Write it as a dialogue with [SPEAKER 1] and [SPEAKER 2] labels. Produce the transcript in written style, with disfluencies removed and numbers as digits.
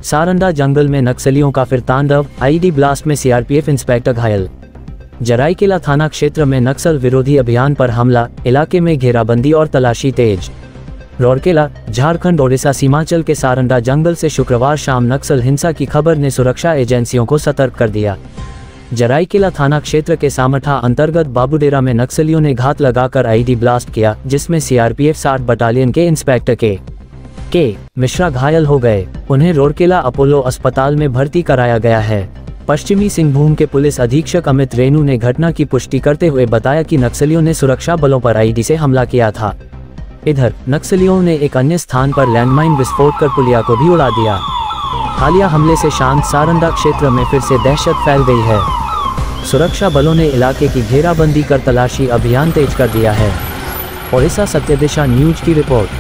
[SPEAKER 1] सारंडा जंगल में नक्सलियों का फिर तांडव, आईडी ब्लास्ट में सीआरपीएफ इंस्पेक्टर घायल। जराईकेला थाना क्षेत्र में नक्सल विरोधी अभियान पर हमला, इलाके में घेराबंदी और तलाशी तेज। राउरकेला, झारखंड ओडिशा सीमांचल के सारंडा जंगल से शुक्रवार शाम नक्सल हिंसा की खबर ने सुरक्षा एजेंसियों को सतर्क कर दिया। जराईकेला थाना क्षेत्र के सामठा अंतर्गत बाबूडेरा में नक्सलियों ने घात लगाकर आईडी ब्लास्ट किया, जिसमें सीआरपीएफ 60 बटालियन के इंस्पेक्टर के मिश्रा घायल हो गए। उन्हें राउरकेला अपोलो अस्पताल में भर्ती कराया गया है। पश्चिमी सिंहभूम के पुलिस अधीक्षक अमित रेणु ने घटना की पुष्टि करते हुए बताया कि नक्सलियों ने सुरक्षा बलों पर आईडी से हमला किया था। इधर नक्सलियों ने एक अन्य स्थान पर लैंडमाइन विस्फोट कर पुलिया को भी उड़ा दिया। हालिया हमले से शांत सारंडा क्षेत्र में फिर से दहशत फैल गई है। सुरक्षा बलों ने इलाके की घेराबंदी कर तलाशी अभियान तेज कर दिया है। ओडिशा सत्य दिशा न्यूज की रिपोर्ट।